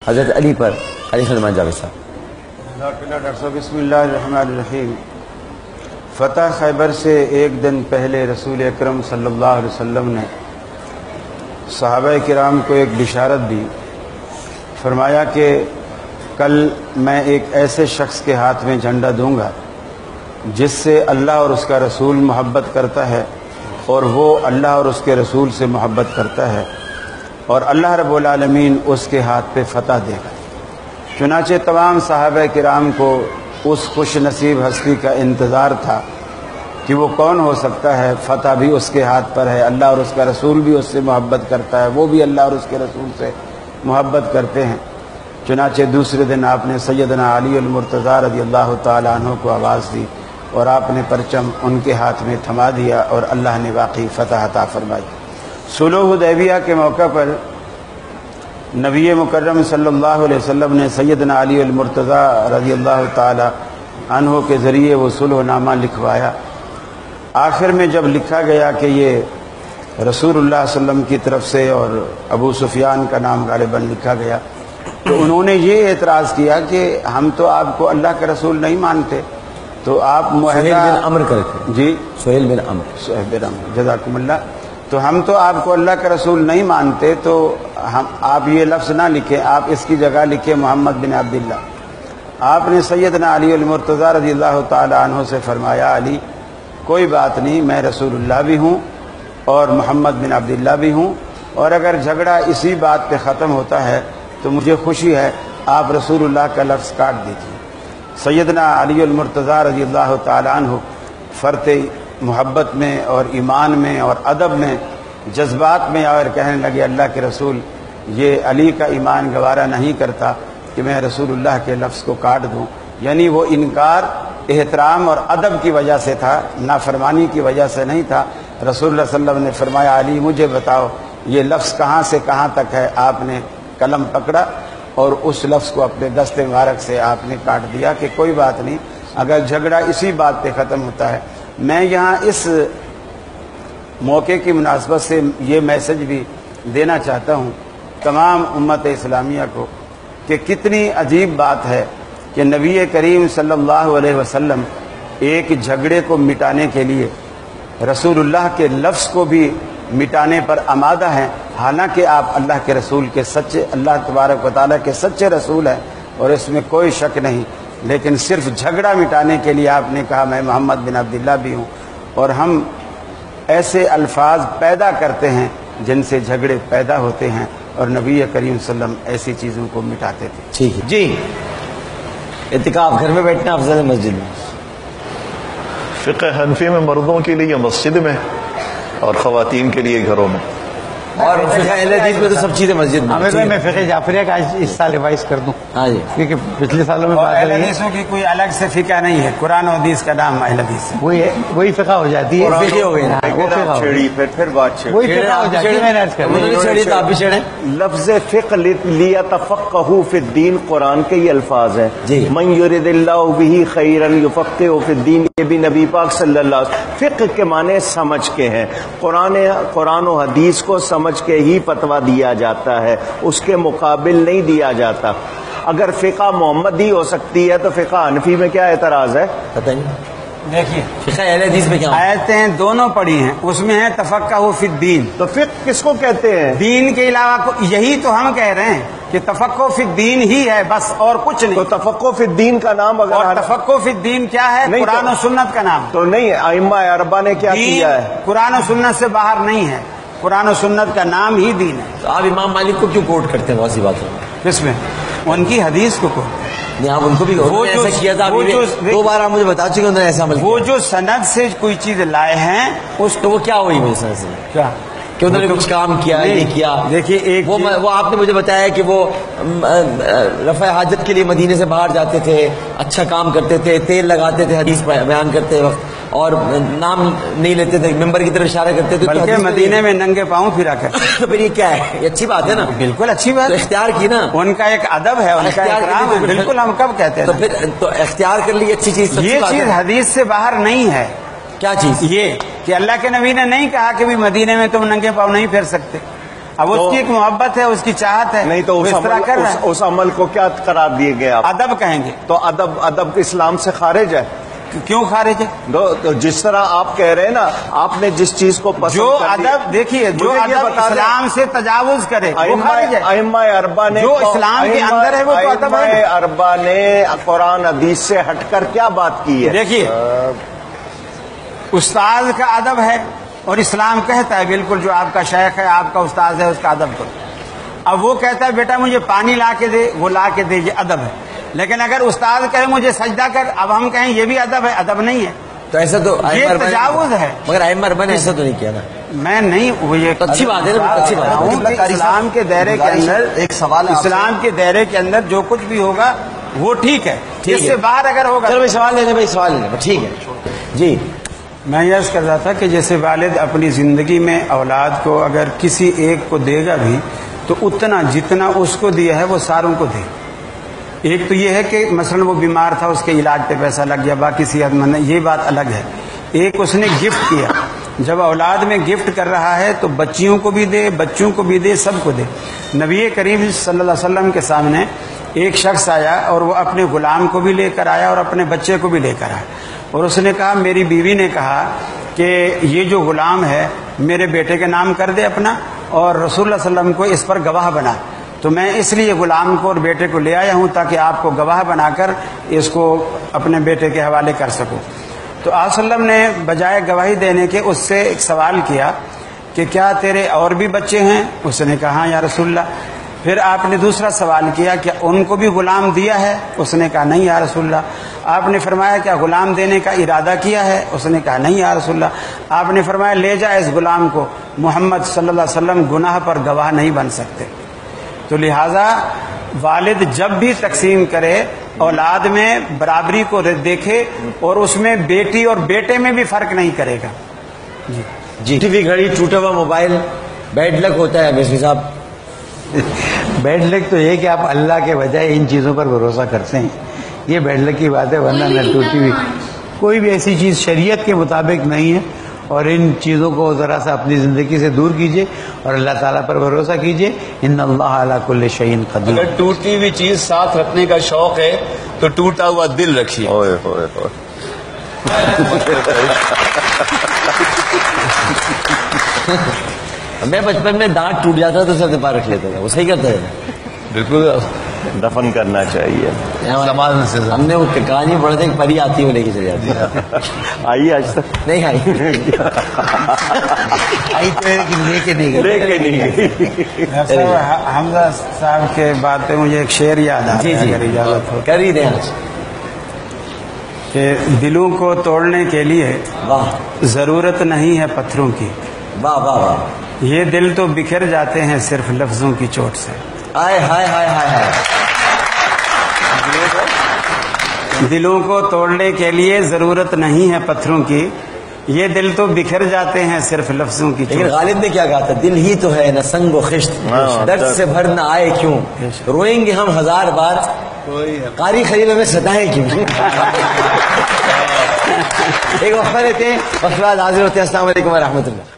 حضرت علی پر علی رحمان جاوید صاحب۔ ڈاکٹر صاحب بسم اللہ الرحمن الرحیم۔ فتح خیبر سے ایک دن پہلے رسول اکرم صلی اللہ علیہ وسلم نے صحابہ کرام کو ایک بشارت دی، فرمایا کہ کل میں ایک ایسے شخص کے ہاتھ میں جھنڈا دوں گا جس سے اللہ اور اس کا رسول محبت کرتا ہے اور وہ اللہ اور اس کے رسول سے محبت کرتا ہے، اور اللہ رب العالمین اس کے ہاتھ پہ فتح دے گا۔ چنانچہ تمام صحابہ کرام کو اس خوش نصیب ہستی کا انتظار تھا کہ وہ کون ہو سکتا ہے، فتح بھی اس کے ہاتھ پر ہے، اللہ اور اس کا رسول بھی اس سے محبت کرتا ہے، وہ بھی اللہ اور اس کے رسول سے محبت کرتے ہیں۔ چنانچہ دوسرے دن آپ نے سیدنا علی المرتضیٰ رضی اللہ تعالیٰ عنہ کو آواز دی اور آپ نے پرچم ان کے ہاتھ میں تھما دیا اور اللہ نے واقعی فتح عطا فرمائی۔ صلح حدیبیہ کے موقع پر نبی مکرم صلی اللہ علیہ وسلم نے سیدنا علی المرتضیٰ رضی اللہ تعالی عنہ کے ذریعے وہ صلح نامہ لکھوایا۔ آخر میں جب لکھا گیا کہ یہ رسول اللہ صلی اللہ علیہ وسلم کی طرف سے اور ابو سفیان کا نام غالباً لکھا گیا، تو انہوں نے یہ اعتراض کیا کہ ہم تو آپ کو اللہ کا رسول نہیں مانتے، تو آپ سہیل بن عمرو کرتے جی سہیل بن عمرو جزاکم اللہ، تو ہم تو آپ کو اللہ کا رسول نہیں مانتے، تو آپ یہ لفظ نہ لکھیں، آپ اس کی جگہ لکھیں محمد بن عبداللہ۔ آپ نے سیدنا علی المرتضیٰ رضی اللہ تعالی عنہ سے فرمایا، علی کوئی بات نہیں، میں رسول اللہ بھی ہوں اور محمد بن عبداللہ بھی ہوں، اور اگر جھگڑا اسی بات پہ ختم ہوتا ہے تو مجھے خوشی ہے، آپ رسول اللہ کا لفظ کاٹ دیجیے۔ سیدنا علی المرتضیٰ رضی اللہ تعالی عنہ فرط محبت میں اور ایمان میں اور ادب میں جذبات میں اور کہنے لگے، اللہ کے رسول، یہ علی کا ایمان گوارا نہیں کرتا کہ میں رسول اللہ کے لفظ کو کاٹ دوں۔ یعنی وہ انکار احترام اور ادب کی وجہ سے تھا، نافرمانی کی وجہ سے نہیں تھا۔ رسول اللہ صلی اللہ علیہ وسلم نے فرمایا، علی مجھے بتاؤ یہ لفظ کہاں سے کہاں تک ہے۔ آپ نے قلم پکڑا اور اس لفظ کو اپنے دست مبارک سے آپ نے کاٹ دیا کہ کوئی بات نہیں، اگر جھگڑا اسی بات پہ ختم ہوتا ہے۔ میں یہاں اس موقع کی مناسبت سے یہ میسج بھی دینا چاہتا ہوں تمام امت اسلامیہ کو کہ کتنی عجیب بات ہے کہ نبی کریم صلی اللہ علیہ وسلم ایک جھگڑے کو مٹانے کے لیے رسول اللہ کے لفظ کو بھی مٹانے پر آمادہ ہیں، حالانکہ آپ اللہ کے رسول کے سچے، اللہ تبارک و تعالیٰ کے سچے رسول ہیں اور اس میں کوئی شک نہیں، لیکن صرف جھگڑا مٹانے کے لیے آپ نے کہا میں محمد بن عبداللہ بھی ہوں۔ اور ہم ایسے الفاظ پیدا کرتے ہیں جن سے جھگڑے پیدا ہوتے ہیں، اور نبی کریم صلی اللہ علیہ وسلم ایسی چیزوں کو مٹاتے تھے۔ ٹھیک ہے جی، اعتکاف گھر میں بیٹھنا افضل ہے مسجد میں؟ فقہ حنفی میں مردوں کے لیے مسجد میں اور خواتین کے لیے گھروں میں، اور فقہ اہل حدیث میں تو سب چیزیں مسجد میں۔ میں فقہ جعفریہ کا اس سال ریوائز کر دوں، ہاں جی، کیونکہ پچھلے سالوں میں اہل حدیثوں کی کوئی الگ سے فقہ نہیں ہے، قرآن و حدیث کا نام اہل حدیث ہے، وہی فقہ ہو جاتی ہے، فقہ ہو گئی نا، پھر بات چھیڑی، وہی فقہ ہو جاتی ہے۔ میں نے عرض کر چھیڑی تو آپ بھی چھیڑیں۔ لفظ فقہ لیتفقہوا فی الدین قرآن کے یہ الفاظ ہیں، جی، من یرد اللہ بہ خیرا یفقہہ فی الدین، یہ بھی نبی پاک صلی اللہ علیہ وسلم۔ فقہ کے معنی سمجھ کے ہیں، قرآن و حدیث کو سمجھ کے ہی فتویٰ دیا جاتا ہے، اس کے مقابل نہیں دیا جاتا۔ اگر فقہ محمدی ہو سکتی ہے تو فقہ حنفی میں کیا اعتراض ہے؟ پتہ نہیں۔ دیکھیے فقہ اہل حدیث میں کیا آیتیں دونوں پڑھی ہیں، اس میں ہے تفقہوا فی الدین، تو فقہ کس کو کہتے ہیں؟ دین کے علاوہ یہی تو ہم کہہ رہے ہیں کہ تفقہ فی الدین ہی ہے، بس اور کچھ نہیں۔ تو تفقہ فی الدین کا نام اور اگر تفقہ فی الدین کیا ہے؟ نہیں قرآن و سنت کا نام۔ تو نہیں، ائمہ اربعہ نے کیا دین کیا ہے؟ قرآن و سنت سے باہر نہیں ہے، قرآن و سنت کا نام ہی دین ہے۔ تو آپ امام مالک کو کیوں کوٹ کرتے ہیں؟ بہت سی بات ہے، کس میں؟ ان کی حدیث کو نہیں آپ ان کو بھی وہ ایسا کیا تھا، دو بار آپ مجھے بتا چکے انہوں نے ایسا عمل کیا۔ وہ جو سند سے کوئی چیز لائے ہیں اس تو وہ کیا ہوئی میرے ساتھ سے؟ کیا کہ انہوں نے کچھ کام کیا نہیں کیا؟ دیکھیے ایک وہ آپ نے مجھے بتایا کہ وہ رفع حاجت کے لیے مدینے سے باہر جاتے تھے، اچھا کام کرتے تھے، تیل لگاتے تھے حدیث بیان کرتے وقت، اور نام نہیں لیتے تھے، ممبر کی طرف اشارہ کرتے تھے، بلکہ مدینے میں ننگے پاؤں پھرا کر۔ تو پھر یہ کیا ہے؟ یہ اچھی بات ہے نا؟ بالکل اچھی بات، تو اختیار کی نا، ان کا ایک ادب ہے، ان کا احترام ہے، بالکل ہم کب کہتے ہیں تو پھر تو اختیار کر لی اچھی چیز۔ یہ چیز حدیث سے باہر نہیں ہے۔ کیا چیز؟ یہ کہ اللہ کے نبی نے نہیں کہا کہ بھی مدینے میں تم ننگے پاؤں نہیں پھر سکتے، اب اس کی ایک محبت ہے، اس کی چاہت ہے، نہیں تو وہ اس طرح کر رہا ہے۔ اس عمل کو کیا قرار دیے گئے آپ؟ ادب کہیں گے۔ تو ادب اسلام سے خارج ہے؟ کیوں خارج ہے؟ تو جس طرح آپ کہہ رہے ہیں نا، آپ نے جس چیز کو پسند جو کر لیا- ادب دیکھیے، جو مجھے یہ ادب بتا دیں، اسلام سے تجاوز کرے وہ خارج ہے۔ ائمہ اربعہ نے جو اسلام کے اندر ہے وہ تو ادب ہے۔ ائمہ اربعہ نے قرآن حدیث سے ہٹ کر کیا بات کی ہے؟ دیکھیے، استاد کا ادب ہے، اور اسلام کہتا ہے بالکل جو آپ کا شیخ ہے، آپ کا استاد ہے، اس کا ادب کرو۔ اب وہ کہتا ہے بیٹا مجھے پانی لا کے دے، وہ لا کے دے، یہ ادب ہے۔ لیکن اگر استاد کہے مجھے سجدہ کر، اب ہم کہیں یہ بھی ادب ہے، ادب نہیں ہے، تو ایسا تو یہ تجاوز ہے۔ مگر ائمہ اربعہ نے ایسا تو نہیں کیا نا۔ میں نہیں، وہ یہ تو اچھی بات ہے نا، اچھی بات ہے۔ کہ اسلام کے دائرے کے اندر، ایک سوال ہے آپ سے۔ اسلام کے دائرے کے اندر جو کچھ بھی ہوگا وہ ٹھیک ہے، ٹھیک اس ہے۔ سے باہر اگر ہوگا چلو بھائی سوال لے لیں، بھائی سوال لے لیں، ٹھیک ہے جی۔ میں یہ عرض کر رہا تھا کہ جیسے والد اپنی زندگی میں اولاد کو اگر کسی ایک کو دے گا بھی تو اتنا جتنا اس کو دیا ہے وہ ساروں کو دے۔ ایک تو یہ ہے کہ مثلا وہ بیمار تھا، اس کے علاج پہ پیسہ لگ گیا، باقی صحت مند ہے، یہ بات الگ ہے۔ ایک اس نے گفٹ کیا، جب اولاد میں گفٹ کر رہا ہے تو بچیوں کو بھی دے، بچوں کو بھی دے، سب کو دے۔ نبی کریم صلی اللہ علیہ وسلم کے سامنے ایک شخص آیا اور وہ اپنے غلام کو بھی لے کر آیا اور اپنے بچے کو بھی لے کر آیا، اور اس نے کہا میری بیوی نے کہا کہ یہ جو غلام ہے میرے بیٹے کے نام کر دے اپنا، اور رسول اللہ صلی اللہ علیہ وسلم کو اس پر گواہ بنا، تو میں اس لیے غلام کو اور بیٹے کو لے آیا ہوں تاکہ آپ کو گواہ بنا کر اس کو اپنے بیٹے کے حوالے کر سکوں۔ تو آپ صلی اللہ علیہ وسلم نے بجائے گواہی دینے کے اس سے ایک سوال کیا کہ کیا تیرے اور بھی بچے ہیں؟ اس نے کہا ہاں یا رسول اللہ۔ پھر آپ نے دوسرا سوال کیا کیا ان کو بھی غلام دیا ہے؟ اس نے کہا نہیں یا رسول اللہ۔ آپ نے فرمایا کیا غلام دینے کا ارادہ کیا ہے؟ اس نے کہا نہیں یا رسول اللہ۔ آپ نے فرمایا لے جا اس غلام کو، محمد صلی اللہ علیہ وسلم گناہ پر گواہ نہیں بن سکتے۔ تو لہٰذا والد جب بھی تقسیم کرے اولاد میں برابری کو دیکھے، اور اس میں بیٹی اور بیٹے میں بھی فرق نہیں کرے گا۔ جی ٹی وی، گھڑی، ٹوٹا ہوا موبائل بیڈ لک ہوتا ہے بسم صاحب؟ بیڈ لک تو یہ کہ آپ اللہ کے بجائے ان چیزوں پر بھروسہ کرتے ہیں، یہ بیڈ لک کی بات ہے، ورنہ نہ ٹوٹی ہوئی کوئی بھی ایسی چیز شریعت کے مطابق نہیں ہے۔ اور ان چیزوں کو ذرا سا اپنی زندگی سے دور کیجیے اور اللہ تعالیٰ پر بھروسہ کیجیے، ان اللہ علی کل شیء قدیر۔ اگر ٹوٹی ہوئی چیز ساتھ رکھنے کا شوق ہے تو ٹوٹا ہوا دل رکھیے۔ اوئے اوئے اوئے۔ میں بچپن میں دانت ٹوٹ جاتا تو سب پار رکھ لیتا تھا، وہ صحیح کرتا ہے بالکل دفن کرنا چاہیے۔ سماج سے ہم نے وہ کہانی پڑھا تھا کہ پری آتی ہے وہ لے کے چلی جاتی ہے، آئیے آج تک نہیں آئی آئی تو ہے لیکن لے کے نہیں گئے۔ لے کے نہیں گئی۔ حمزہ صاحب کے بات پہ مجھے ایک شعر یاد آ جی رہا ہے، جی اگر اجازت ہو، کر ہی دیں آج۔ کہ دلوں کو توڑنے کے لیے واہ ضرورت نہیں ہے پتھروں کی، واہ واہ واہ، یہ دل تو بکھر جاتے ہیں صرف لفظوں کی چوٹ سے۔ آئے ہائے ہائے ہائے ہائے۔ دلوں کو توڑنے کے لیے ضرورت نہیں ہے پتھروں کی، یہ دل تو بکھر جاتے ہیں صرف لفظوں کی لیکن چوٹ۔ غالب نے کیا کہا تھا؟ دل ہی تو ہے نہ سنگ و خشت، درد سے بھر نہ آئے کیوں، روئیں گے ہم ہزار بار، قاری خلیل ہمیں ستائیں کیوں۔ ایک وقفہ لیتے ہیں، وقفہ بعد حاضر ہوتے ہیں۔ السلام علیکم ورحمۃ اللہ۔